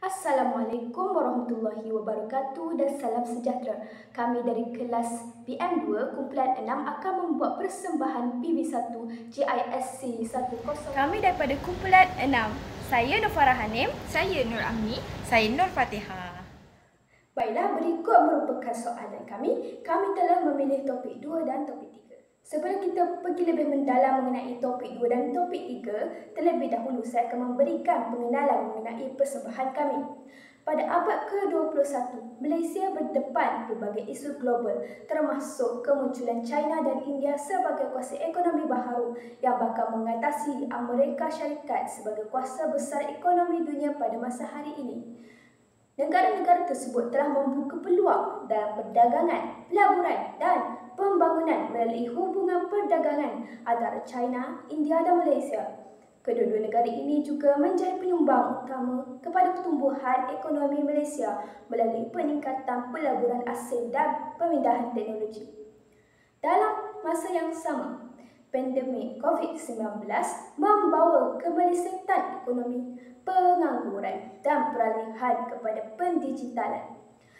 Assalamualaikum warahmatullahi wabarakatuh dan salam sejahtera. Kami dari kelas PM2 kumpulan 6 akan membuat persembahan PB1 GISC 10. Kami daripada kumpulan 6. Saya Nur Farah Hanim. Saya Nur Amni. Saya Nur Fatihah. Baiklah, berikut merupakan soalan kami. Kami telah memilih topik 2 dan topik 3. Sebelum kita pergi lebih mendalam mengenai topik 2 dan topik 3, terlebih dahulu saya akan memberikan pengenalan mengenai persembahan kami. Pada abad ke-21, Malaysia berdepan berbagai isu global termasuk kemunculan China dan India sebagai kuasa ekonomi baharu yang bakal mengatasi Amerika Syarikat sebagai kuasa besar ekonomi dunia pada masa hari ini. Negara-negara tersebut telah membuka peluang dalam perdagangan, pelaburan dan pembangunan melalui hubungan perdagangan antara China, India dan Malaysia. Kedua-dua negara ini juga menjadi penyumbang utama kepada pertumbuhan ekonomi Malaysia melalui peningkatan pelaburan asing dan pemindahan teknologi. Dalam masa yang sama, pandemik COVID-19 membawa kemelesetan ekonomi, pengangguran dan peralihan kepada pendigitalan.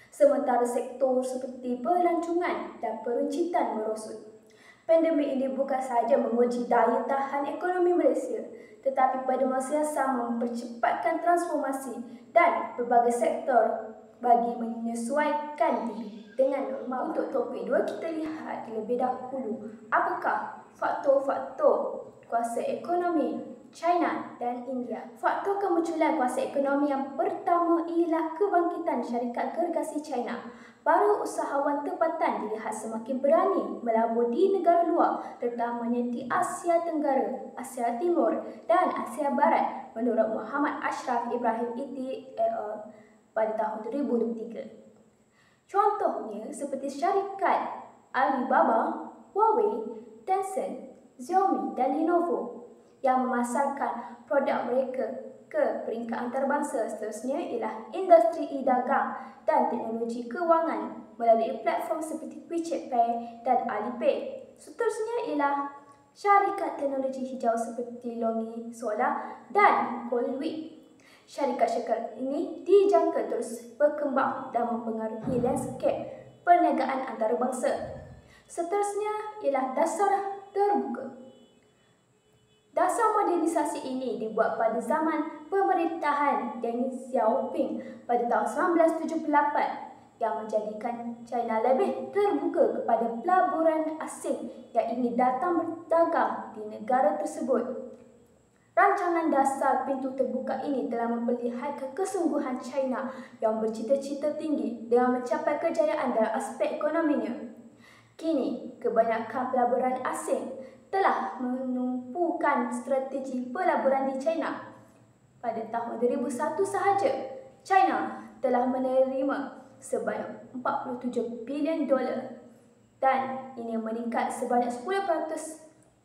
Sementara sektor seperti pelancongan dan peruncitan merosot. Pandemik ini bukan sahaja menguji daya tahan ekonomi Malaysia, tetapi pada masa yang sama mempercepatkan transformasi dan berbagai sektor bagi menyesuaikan diri dengan norma. Untuk topik 2, kita lihat terlebih dahulu apakah faktor-faktor kuasa ekonomi China dan India. Faktor kemunculan kuasa ekonomi yang pertama ialah kebangkitan syarikat gergasi China. Para usahawan tempatan dilihat semakin berani melabur di negara luar, terutamanya di Asia Tenggara, Asia Timur dan Asia Barat menurut Muhammad Ashraf Ibrahim et al. Pada tahun 2023. Contohnya seperti syarikat Alibaba, Huawei, Tencent, Xiaomi dan Lenovo yang memasarkan produk mereka ke peringkat antarabangsa. Seterusnya ialah industri e-dagang dan teknologi kewangan melalui platform seperti WeChat Pay dan Alipay. Seterusnya ialah syarikat teknologi hijau seperti Longi Solar dan Colwick. Syarikat-syarikat ini dijangka terus berkembang dan mempengaruhi landscape perniagaan antarabangsa. Seterusnya ialah dasar terbuka. Dasar modernisasi ini dibuat pada zaman pemerintahan Deng Xiaoping pada tahun 1978 yang menjadikan China lebih terbuka kepada pelaburan asing yang ingin datang berdagang di negara tersebut. Rancangan dasar pintu terbuka ini telah memperlihatkan kesungguhan China yang bercita-cita tinggi dengan mencapai kejayaan dalam aspek ekonominya. Kini, kebanyakan pelaburan asing telah menumpukan strategi pelaburan di China. Pada tahun 2001 sahaja, China telah menerima sebanyak $47 bilion dan ini meningkat sebanyak 10%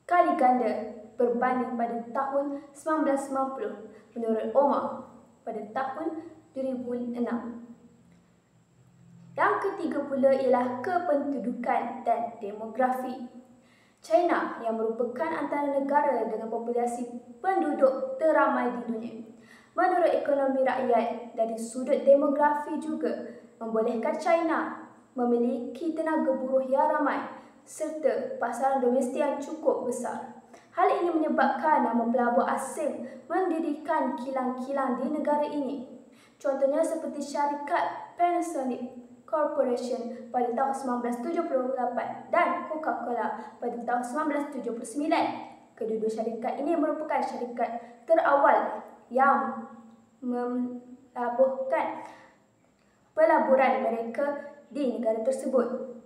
kali ganda berbanding pada tahun 1990 menurut Omar pada tahun 2006. Yang ketiga pula ialah kependudukan dan demografi. China yang merupakan antara negara dengan populasi penduduk teramai di dunia. Menurut ekonomi rakyat, dari sudut demografi juga membolehkan China memiliki tenaga buruh yang ramai serta pasaran domestik yang cukup besar. Hal ini menyebabkan nama pelabur asing mendirikan kilang-kilang di negara ini. Contohnya seperti syarikat Panasonic Corporation pada tahun 1978 dan Coca-Cola pada tahun 1979. Kedua-dua syarikat ini merupakan syarikat terawal yang melabuhkan pelaburan mereka di negara tersebut.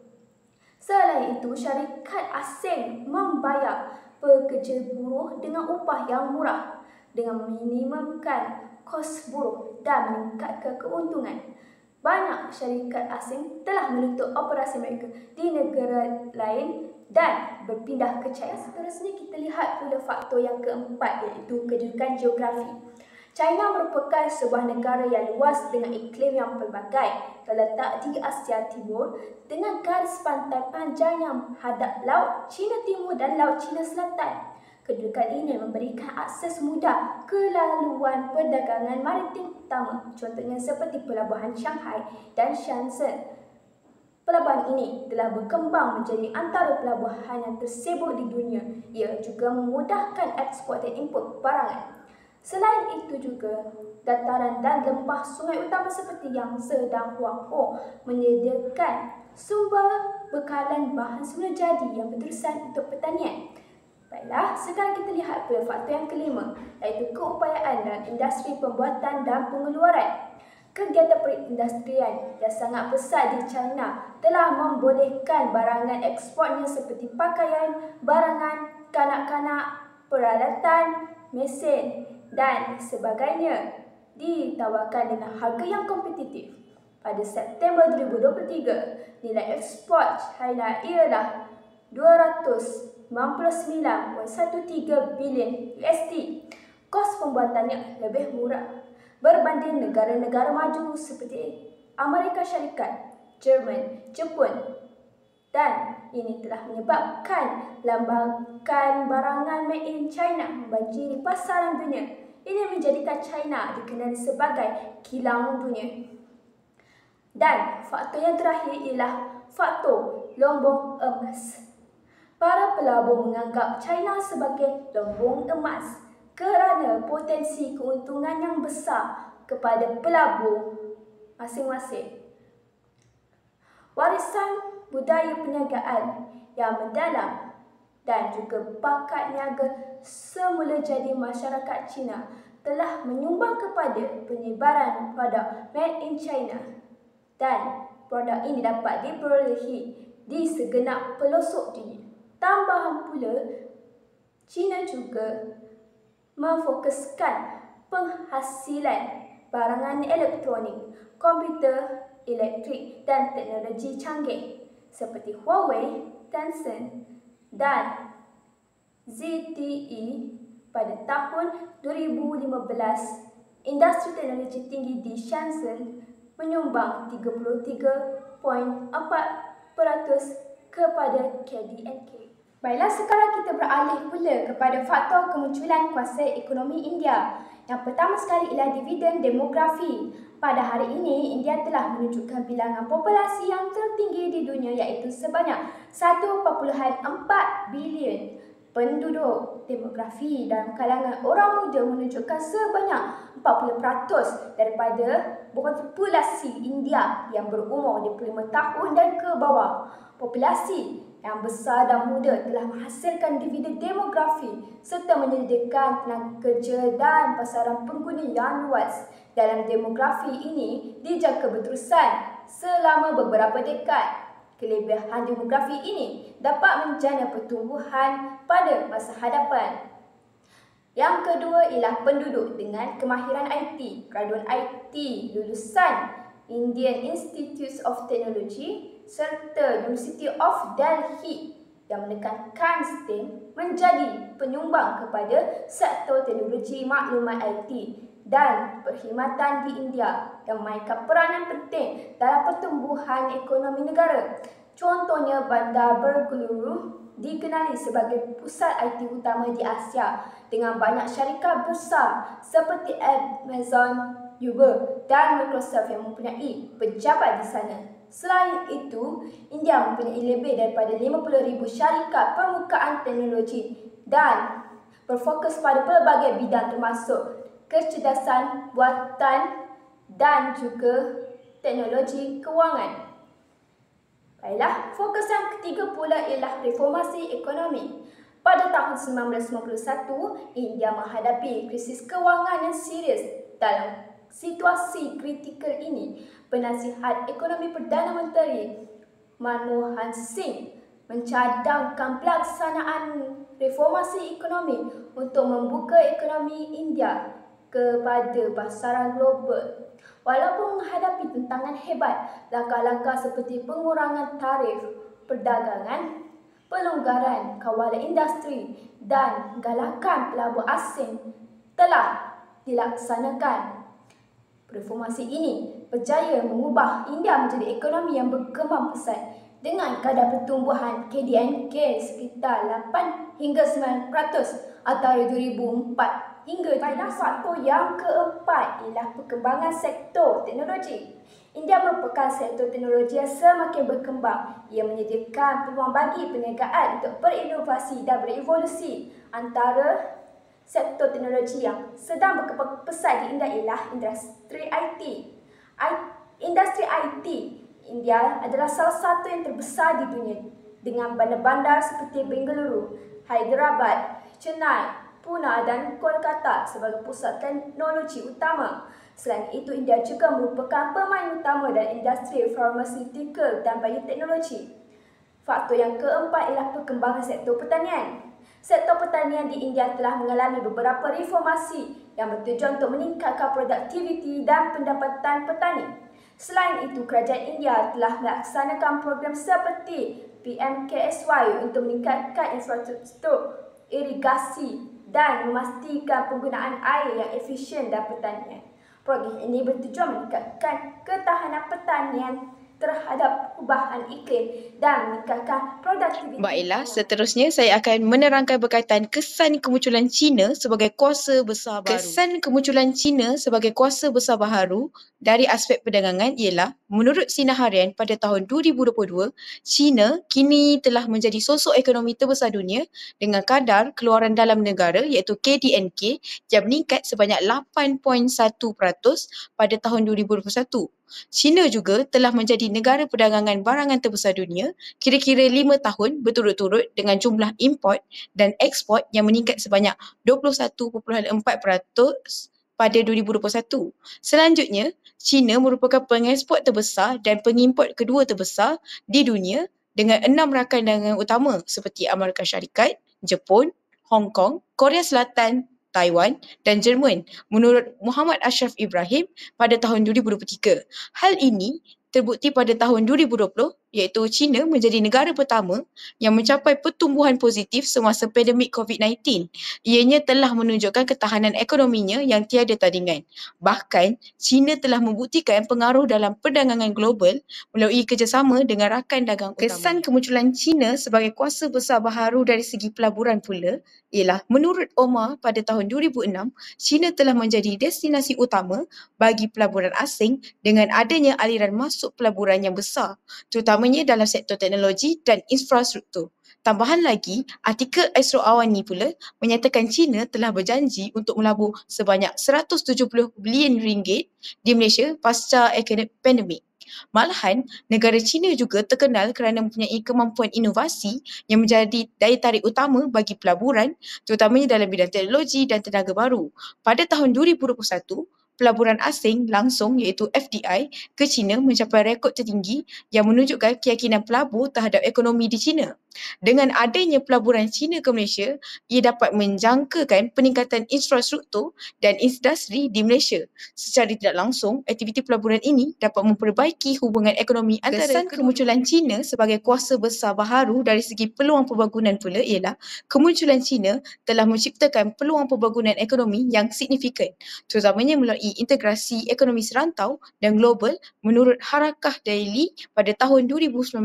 Selain itu, syarikat asing membayar pekerja buruh dengan upah yang murah dengan meminimumkan kos buruh dan meningkatkan keuntungan. Banyak syarikat asing telah menutup operasi mereka di negara lain dan berpindah ke China. Seterusnya kita lihat pula faktor yang keempat iaitu kedudukan geografi. China merupakan sebuah negara yang luas dengan iklim yang pelbagai, terletak di Asia Timur dengan garis pantai panjang yang hadap Laut Cina Timur dan Laut Cina Selatan. Kedudukan ini memberikan akses mudah ke laluan perdagangan maritim utama, contohnya seperti Pelabuhan Shanghai dan Shenzhen. Pelabuhan ini telah berkembang menjadi antara pelabuhan yang tersibuk di dunia. Ia juga memudahkan ekspor dan import barangan. Selain itu juga, dataran dan lembah sungai utama seperti Yangtze dan Huanghe menyediakan sumber bekalan bahan semula jadi yang berterusan untuk pertanian. Baiklah, sekarang kita lihat pada faktor yang kelima, iaitu keupayaan dan industri pembuatan dan pengeluaran. Kegiatan perindustrian yang sangat besar di China telah membolehkan barangan ekspornya seperti pakaian, barangan kanak-kanak, peralatan, mesin dan sebagainya ditawarkan dengan harga yang kompetitif. Pada September 2023, nilai ekspor China ialah 299.13 bilion USD. Kos pembuatannya lebih murah berbanding negara-negara maju seperti Amerika Syarikat, Jerman, Jepun, dan ini telah menyebabkan lambakan barangan made in China membanjiri pasaran dunia. Ini menjadikan China dikenali sebagai kilang dunia. Dan faktor yang terakhir ialah faktor lumbung emas. Para pelabur menganggap China sebagai lumbung emas kerana potensi keuntungan yang besar kepada pelabur masing-masing. Warisan budaya perniagaan yang mendalam dan juga bakat niaga semula jadi masyarakat Cina telah menyumbang kepada penyebaran produk made in China, dan produk ini dapat diperolehi di segenap pelosok dunia. Tambahan pula, China juga memfokuskan penghasilan barangan elektronik, komputer, elektrik dan teknologi canggih seperti Huawei, Tencent dan ZTE. Pada tahun 2015, industri teknologi tinggi di Shenzhen menyumbang 33.4% kepada KDNK. Baiklah, sekarang kita beralih pula kepada faktor kemunculan kuasa ekonomi India. Yang pertama sekali ialah dividen demografi. Pada hari ini, India telah menunjukkan bilangan populasi yang tertinggi di dunia, iaitu sebanyak 1.4 bilion penduduk. Demografi dalam kalangan orang muda menunjukkan sebanyak 40% daripada populasi India yang berumur 25 tahun dan ke bawah. Populasi yang besar dan muda telah menghasilkan dividen demografi serta menyediakan tenaga kerja dan pasaran pengguna yang luas. Dalam demografi ini dijangka berterusan selama beberapa dekad. Kelebihan demografi ini dapat menjana pertumbuhan pada masa hadapan. Yang kedua ialah penduduk dengan kemahiran IT. Graduan IT lulusan Indian Institute of Technology serta University of Delhi yang menekankan STEM menjadi penyumbang kepada sektor teknologi maklumat IT dan perkhidmatan di India yang memainkan peranan penting dalam pertumbuhan ekonomi negara. Contohnya, Bandar Bengaluru dikenali sebagai pusat IT utama di Asia dengan banyak syarikat besar seperti Amazon, Uber dan Microsoft yang mempunyai pejabat di sana. Selain itu, India mempunyai lebih daripada 50,000 syarikat permukaan teknologi dan berfokus pada pelbagai bidang termasuk kecerdasan buatan dan juga teknologi kewangan. Baiklah, fokus yang ketiga pula ialah reformasi ekonomi. Pada tahun 1991, India menghadapi krisis kewangan yang serius. Dalam situasi kritikal ini, Penasihat Ekonomi Perdana Menteri Manmohan Singh mencadangkan pelaksanaan reformasi ekonomi untuk membuka ekonomi India kepada pasaran global. Walaupun menghadapi tantangan hebat, langkah-langkah seperti pengurangan tarif perdagangan, pelonggaran kawalan industri dan galakan pelabur asing telah dilaksanakan. Reformasi ini berjaya mengubah India menjadi ekonomi yang berkembang pesat dengan kadar pertumbuhan KDNK sekitar 8 hingga 9%. antara 2004 hingga 2009. Faktor yang keempat ialah perkembangan sektor teknologi. India merupakan sektor teknologi yang semakin berkembang. Ia menyediakan peluang bagi perniagaan untuk berinovasi dan berevolusi. Antara sektor teknologi yang sedang berkembang pesat di India ialah industri IT. Industri IT India adalah salah satu yang terbesar di dunia dengan bandar-bandar seperti Bengaluru, Hyderabad, Chennai, Pune dan Kolkata sebagai pusat teknologi utama. Selain itu, India juga merupakan pemain utama dalam industri farmaceutical dan bioteknologi. Faktor yang keempat ialah perkembangan sektor pertanian. Sektor pertanian di India telah mengalami beberapa reformasi yang bertujuan untuk meningkatkan produktiviti dan pendapatan petani. Selain itu, kerajaan India telah melaksanakan program seperti PMKSY untuk meningkatkan infrastruktur irigasi dan memastikan penggunaan air yang efisien dan pertanian. Program ini bertujuan meningkatkan ketahanan pertanian terhadap perubahan iklim dan meningkatkan produktiviti. Baiklah, seterusnya saya akan menerangkan berkaitan kesan kemunculan China sebagai kuasa besar baharu. Kesan kemunculan China sebagai kuasa besar baharu dari aspek perdagangan ialah, menurut Sinar Harian pada tahun 2022, China kini telah menjadi sosok ekonomi terbesar dunia dengan kadar keluaran dalam negara iaitu KDNK yang meningkat sebanyak 8.1% pada tahun 2021. China juga telah menjadi negara perdagangan barangan terbesar dunia kira-kira 5 tahun berturut-turut dengan jumlah import dan ekspor yang meningkat sebanyak 21.4% pada 2021. Selanjutnya, China merupakan pengeksport terbesar dan pengimport kedua terbesar di dunia dengan 6 rakan dagangan utama seperti Amerika Syarikat, Jepun, Hong Kong, Korea Selatan, Taiwan dan Jerman menurut Muhammad Ashraf Ibrahim pada tahun 2023. Hal ini terbukti pada tahun 2020 iaitu China menjadi negara pertama yang mencapai pertumbuhan positif semasa pandemik COVID-19. Ianya telah menunjukkan ketahanan ekonominya yang tiada tandingan. Bahkan, China telah membuktikan pengaruh dalam perdagangan global melalui kerjasama dengan rakan dagang utama. Kesan kemunculan China sebagai kuasa besar baharu dari segi pelaburan pula ialah, menurut Omar pada tahun 2006, China telah menjadi destinasi utama bagi pelaburan asing dengan adanya aliran masuk pelaburan yang besar, terutamanya dalam sektor teknologi dan infrastruktur. Tambahan lagi, artikel Astro Awani pula menyatakan China telah berjanji untuk melabur sebanyak 170 bilion ringgit di Malaysia pasca pandemik. Malahan, negara China juga terkenal kerana mempunyai kemampuan inovasi yang menjadi daya tarik utama bagi pelaburan, terutamanya dalam bidang teknologi dan tenaga baru. Pada tahun 2021, pelaburan asing langsung iaitu FDI ke China mencapai rekod tertinggi yang menunjukkan keyakinan pelabur terhadap ekonomi di China. Dengan adanya pelaburan China ke Malaysia, ia dapat menjangkakan peningkatan infrastruktur dan industri di Malaysia. Secara tidak langsung, aktiviti pelaburan ini dapat memperbaiki hubungan ekonomi antara kesan kemunculan China sebagai kuasa besar baharu dari segi peluang pembangunan pula ialah, kemunculan China telah menciptakan peluang pembangunan ekonomi yang signifikan, terutamanya melalui integrasi ekonomi serantau dan global menurut Harakah Daily pada tahun 2019.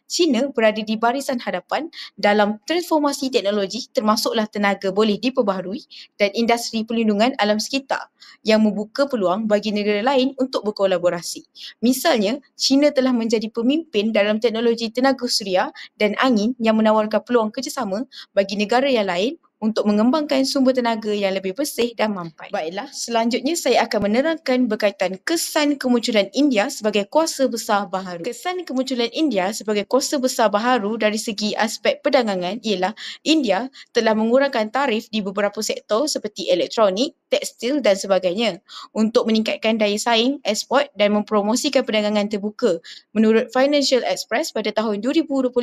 China berada di barisan hadapan dalam transformasi teknologi termasuklah tenaga boleh diperbaharui dan industri perlindungan alam sekitar yang membuka peluang bagi negara lain untuk berkolaborasi. Misalnya, China telah menjadi pemimpin dalam teknologi tenaga suria dan angin yang menawarkan peluang kerjasama bagi negara yang lain untuk mengembangkan sumber tenaga yang lebih bersih dan mampan. Baiklah, selanjutnya saya akan menerangkan berkaitan kesan kemunculan India sebagai kuasa besar baharu. Kesan kemunculan India sebagai kuasa besar baharu dari segi aspek perdagangan ialah, India telah mengurangkan tarif di beberapa sektor seperti elektronik, tekstil dan sebagainya untuk meningkatkan daya saing, ekspor dan mempromosikan perdagangan terbuka. Menurut Financial Express pada tahun 2025,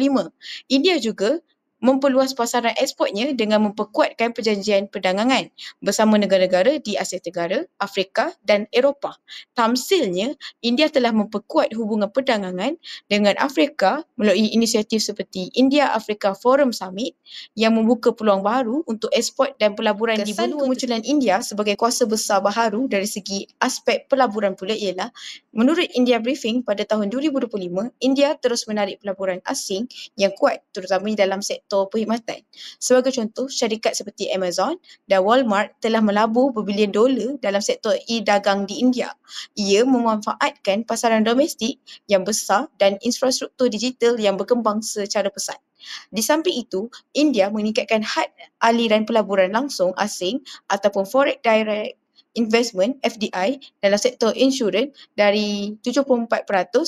India juga memperluas pasaran ekspornya dengan memperkuatkan perjanjian perdagangan bersama negara-negara di Asia Tenggara, Afrika dan Eropah. Tamsilnya, India telah memperkuat hubungan perdagangan dengan Afrika melalui inisiatif seperti India-Afrika Forum Summit yang membuka peluang baru untuk ekspor dan pelaburan di benua. Kemunculan India sebagai kuasa besar baharu dari segi aspek pelaburan pula ialah, menurut India Briefing pada tahun 2025, India terus menarik pelaburan asing yang kuat terutamanya dalam sektor sektor perkhidmatan. Sebagai contoh, syarikat seperti Amazon dan Walmart telah melabur berbilion dolar dalam sektor e-dagang di India. Ia memanfaatkan pasaran domestik yang besar dan infrastruktur digital yang berkembang secara pesat. Di samping itu, India meningkatkan had aliran pelaburan langsung asing ataupun Foreign Direct Investment (FDI) dalam sektor insurans dari 74%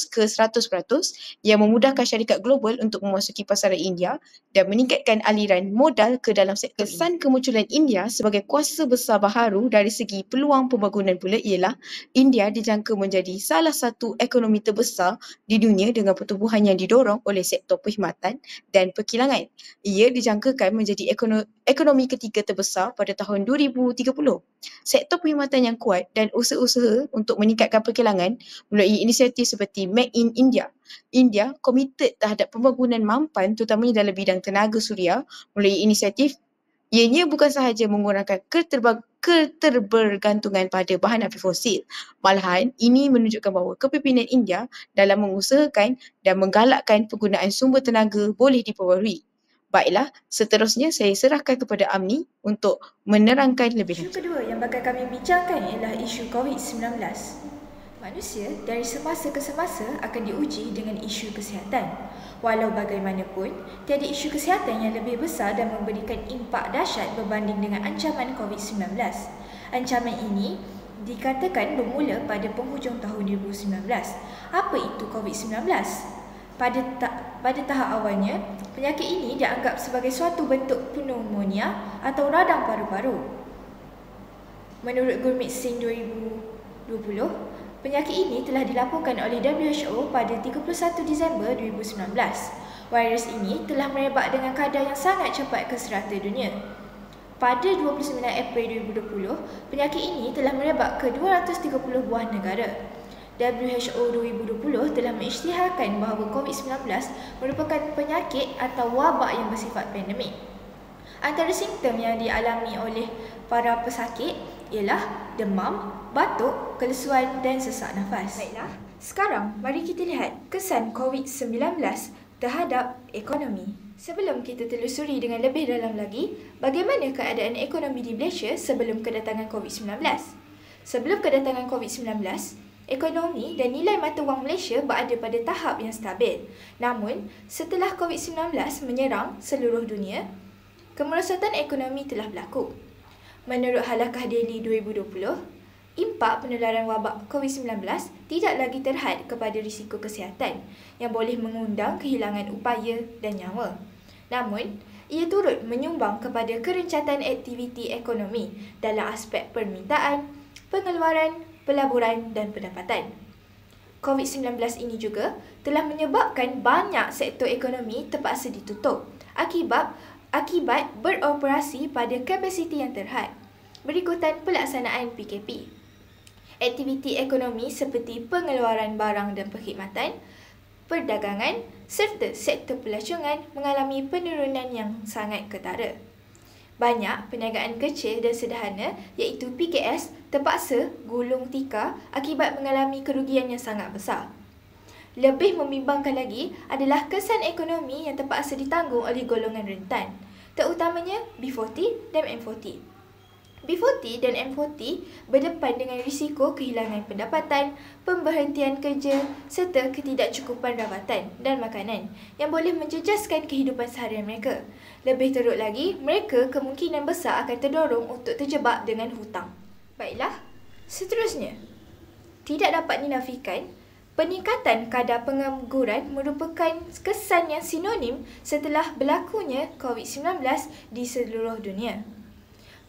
ke 100% yang memudahkan syarikat global untuk memasuki pasaran India dan meningkatkan aliran modal ke dalam sektor ini. Kesan kemunculan India sebagai kuasa besar baharu dari segi peluang pembangunan pula ialah India dijangka menjadi salah satu ekonomi terbesar di dunia dengan pertumbuhan yang didorong oleh sektor perkhidmatan dan perkilangan. Ia dijangkakan menjadi ekonomi ketiga terbesar pada tahun 2030. Sektor perkhidmatan yang kuat dan usaha-usaha untuk meningkatkan perkilangan melalui inisiatif seperti Make in India. India komited terhadap pembangunan mampan terutamanya dalam bidang tenaga suria melalui inisiatif. Ianya bukan sahaja mengurangkan keterbergantungan pada bahan api fosil. Malahan, ini menunjukkan bahawa kepimpinan India dalam mengusahakan dan menggalakkan penggunaan sumber tenaga boleh diperbarui. Baiklah, seterusnya saya serahkan kepada Amni untuk menerangkan lebih lanjut. Isu kedua yang bakal kami bincangkan ialah isu COVID-19. Manusia dari semasa ke semasa akan diuji dengan isu kesihatan. Walau bagaimanapun, tiada isu kesihatan yang lebih besar dan memberikan impak dahsyat berbanding dengan ancaman COVID-19. Ancaman ini dikatakan bermula pada penghujung tahun 2019. Apa itu COVID-19? Pada tahap awalnya, penyakit ini dianggap sebagai suatu bentuk pneumonia atau radang paru-paru. Menurut Gurmit Singh 2020, penyakit ini telah dilaporkan oleh WHO pada 31 Disember 2019. Virus ini telah merebak dengan kadar yang sangat cepat ke serata dunia. Pada 29 April 2020, penyakit ini telah merebak ke 230 buah negara. WHO 2020 telah mengisytiharkan bahawa COVID-19 merupakan penyakit atau wabak yang bersifat pandemik. Antara simptom yang dialami oleh para pesakit ialah demam, batuk, kelesuan dan sesak nafas. Baiklah, sekarang mari kita lihat kesan COVID-19 terhadap ekonomi. Sebelum kita telusuri dengan lebih dalam lagi, bagaimana keadaan ekonomi di Malaysia sebelum kedatangan COVID-19? Sebelum kedatangan COVID-19, ekonomi dan nilai mata wang Malaysia berada pada tahap yang stabil. Namun, setelah COVID-19 menyerang seluruh dunia, kemerosotan ekonomi telah berlaku. Menurut Halakah Daily 2020, impak penularan wabak COVID-19 tidak lagi terhad kepada risiko kesihatan yang boleh mengundang kehilangan upaya dan nyawa. Namun, ia turut menyumbang kepada kerencatan aktiviti ekonomi dalam aspek permintaan, pengeluaran, pelaburan dan pendapatan. COVID-19 ini juga telah menyebabkan banyak sektor ekonomi terpaksa ditutup akibat beroperasi pada kapasiti yang terhad. Berikutan pelaksanaan PKP. Aktiviti ekonomi seperti pengeluaran barang dan perkhidmatan, perdagangan serta sektor pelacuran mengalami penurunan yang sangat ketara. Banyak perniagaan kecil dan sederhana iaitu PKS terpaksa gulung tikar akibat mengalami kerugian yang sangat besar. Lebih membimbangkan lagi adalah kesan ekonomi yang terpaksa ditanggung oleh golongan rentan, terutamanya B40 dan M40. B40 dan M40 berdepan dengan risiko kehilangan pendapatan, pemberhentian kerja serta ketidakcukupan rawatan dan makanan yang boleh menjejaskan kehidupan seharian mereka. Lebih teruk lagi, mereka kemungkinan besar akan terdorong untuk terjebak dengan hutang. Baiklah, seterusnya. Tidak dapat dinafikan, peningkatan kadar pengangguran merupakan kesan yang sinonim setelah berlakunya COVID-19 di seluruh dunia.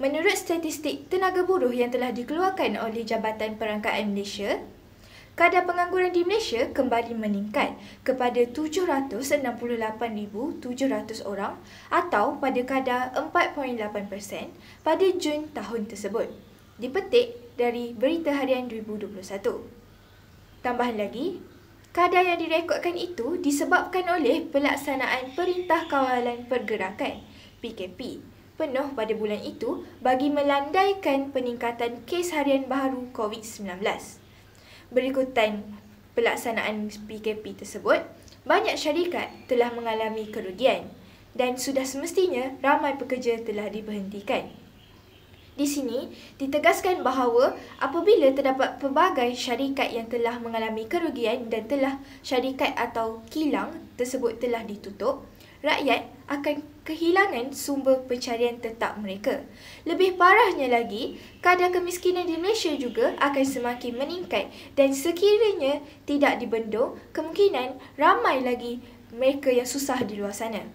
Menurut statistik tenaga buruh yang telah dikeluarkan oleh Jabatan Perangkaan Malaysia, kadar pengangguran di Malaysia kembali meningkat kepada 768,700 orang atau pada kadar 4.8% pada Jun tahun tersebut, dipetik dari Berita Harian 2021. Tambahan lagi, kadar yang direkodkan itu disebabkan oleh pelaksanaan Perintah Kawalan Pergerakan (PKP) penuh pada bulan itu bagi melandaikan peningkatan kes harian baharu COVID-19. Berikutan pelaksanaan PKP tersebut, banyak syarikat telah mengalami kerugian. dan sudah semestinya ramai pekerja telah diberhentikan. Di sini ditegaskan bahawa apabila terdapat pelbagai syarikat yang telah mengalami kerugian dan telah syarikat atau kilang tersebut telah ditutup, rakyat akan kehilangan sumber pencarian tetap mereka. Lebih parahnya lagi, kadar kemiskinan di Malaysia juga akan semakin meningkat dan sekiranya tidak dibendung, kemungkinan ramai lagi mereka yang susah di luar sana.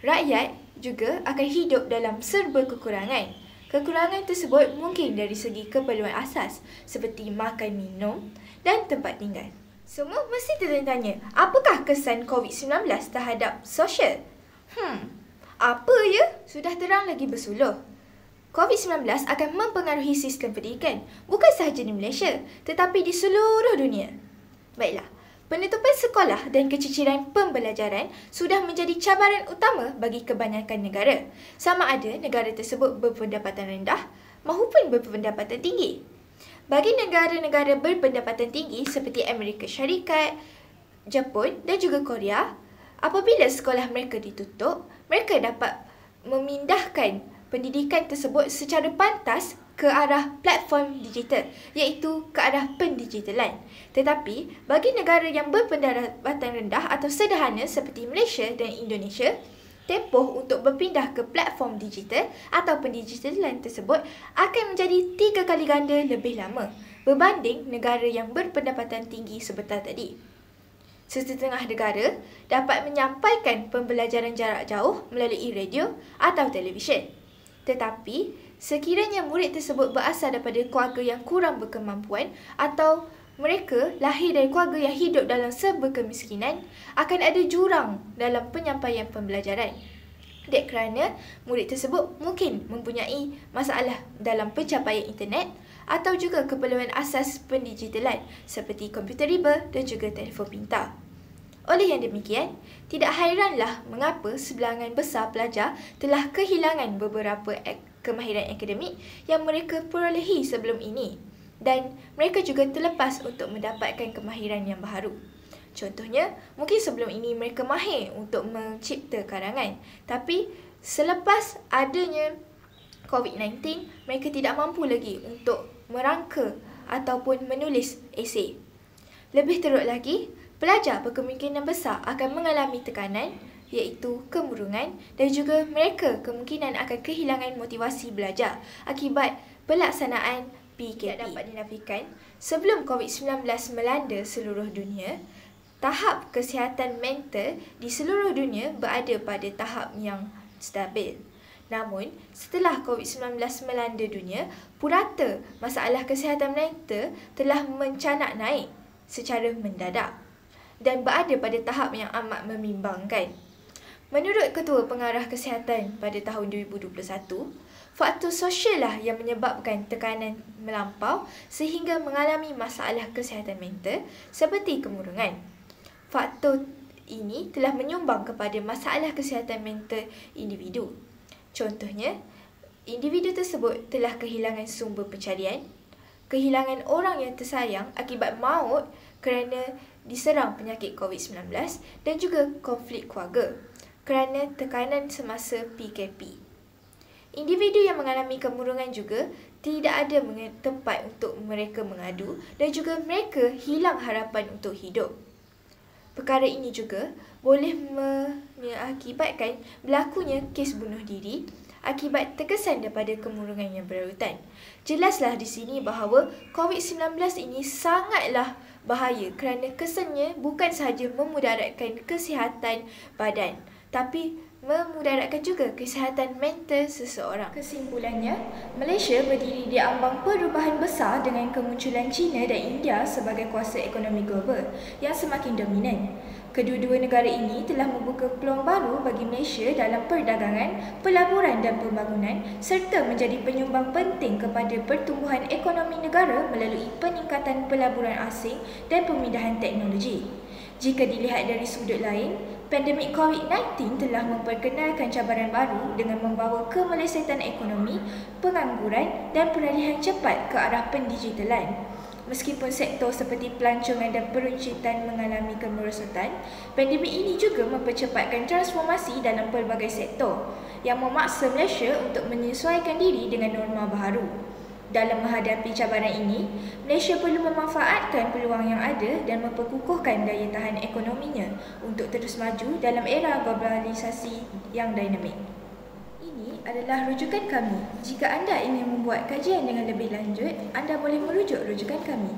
Rakyat juga akan hidup dalam serba kekurangan. Kekurangan tersebut mungkin dari segi keperluan asas seperti makan, minum dan tempat tinggal. Semua mesti tertanya, apakah kesan COVID-19 terhadap sosial? Apa ya? Sudah terang lagi bersuluh. COVID-19 akan mempengaruhi sistem pendidikan, bukan sahaja di Malaysia, tetapi di seluruh dunia. Baiklah, penutupan sekolah dan keciciran pembelajaran sudah menjadi cabaran utama bagi kebanyakan negara, sama ada negara tersebut berpendapatan rendah maupun berpendapatan tinggi. Bagi negara-negara berpendapatan tinggi seperti Amerika Syarikat, Jepun dan juga Korea, apabila sekolah mereka ditutup, mereka dapat memindahkan pendidikan tersebut secara pantas ke arah platform digital, iaitu ke arah pendigitalan. Tetapi, bagi negara yang berpendapatan rendah atau sederhana seperti Malaysia dan Indonesia, tempoh untuk berpindah ke platform digital atau pendigitalan tersebut akan menjadi 3 kali ganda lebih lama berbanding negara yang berpendapatan tinggi sebentar tadi. Setengah negara dapat menyampaikan pembelajaran jarak jauh melalui radio atau televisyen. Tetapi, sekiranya murid tersebut berasal daripada keluarga yang kurang berkemampuan atau mereka lahir dari keluarga yang hidup dalam serba kemiskinan, akan ada jurang dalam penyampaian pembelajaran. Dek kerana murid tersebut mungkin mempunyai masalah dalam pencapaian internet atau juga keperluan asas pendigitalan seperti komputer riba dan juga telefon pintar. Oleh yang demikian, tidak hairanlah mengapa sebilangan besar pelajar telah kehilangan beberapa kemahiran akademik yang mereka perolehi sebelum ini dan mereka juga terlepas untuk mendapatkan kemahiran yang baharu. Contohnya, mungkin sebelum ini mereka mahir untuk mencipta karangan, tapi selepas adanya COVID-19, mereka tidak mampu lagi untuk merangka ataupun menulis esei. Lebih teruk lagi, pelajar berkemungkinan besar akan mengalami tekanan, iaitu kemurungan, dan juga mereka kemungkinan akan kehilangan motivasi belajar akibat pelaksanaan PKP. Tidak dapat dinafikan, sebelum COVID-19 melanda seluruh dunia, tahap kesihatan mental di seluruh dunia berada pada tahap yang stabil. Namun, setelah COVID-19 melanda dunia, purata masalah kesihatan mental telah mencanak naik secara mendadak dan berada pada tahap yang amat membimbangkan. Menurut Ketua Pengarah Kesihatan pada tahun 2021, faktor sosial lah yang menyebabkan tekanan melampau sehingga mengalami masalah kesihatan mental seperti kemurungan. Faktor ini telah menyumbang kepada masalah kesihatan mental individu. Contohnya, individu tersebut telah kehilangan sumber pencarian, kehilangan orang yang tersayang akibat maut kerana diserang penyakit COVID-19 dan juga konflik keluarga kerana tekanan semasa PKP. Individu yang mengalami kemurungan juga tidak ada tempat untuk mereka mengadu dan juga mereka hilang harapan untuk hidup. Perkara ini juga boleh mengakibatkan berlakunya kes bunuh diri akibat terkesan daripada kemurungan yang berlarutan. Jelaslah di sini bahawa COVID-19 ini sangatlah bahaya kerana kesannya bukan sahaja memudaratkan kesihatan badan, tapi memudaratkan juga kesihatan mental seseorang. Kesimpulannya, Malaysia berdiri di ambang perubahan besar dengan kemunculan China dan India sebagai kuasa ekonomi global yang semakin dominan. Kedua-dua negara ini telah membuka peluang baru bagi Malaysia dalam perdagangan, pelaburan dan pembangunan serta menjadi penyumbang penting kepada pertumbuhan ekonomi negara melalui peningkatan pelaburan asing dan pemindahan teknologi. Jika dilihat dari sudut lain, pandemik COVID-19 telah memperkenalkan cabaran baru dengan membawa kemelesetan ekonomi, pengangguran dan peralihan cepat ke arah pendigitalan. Meskipun sektor seperti pelancongan dan peruncitan mengalami kemerosotan, pandemik ini juga mempercepatkan transformasi dalam pelbagai sektor yang memaksa Malaysia untuk menyesuaikan diri dengan norma baharu. Dalam menghadapi cabaran ini, Malaysia perlu memanfaatkan peluang yang ada dan memperkukuhkan daya tahan ekonominya untuk terus maju dalam era globalisasi yang dinamik. Ini adalah rujukan kami. Jika anda ingin membuat kajian dengan lebih lanjut, anda boleh merujuk rujukan kami.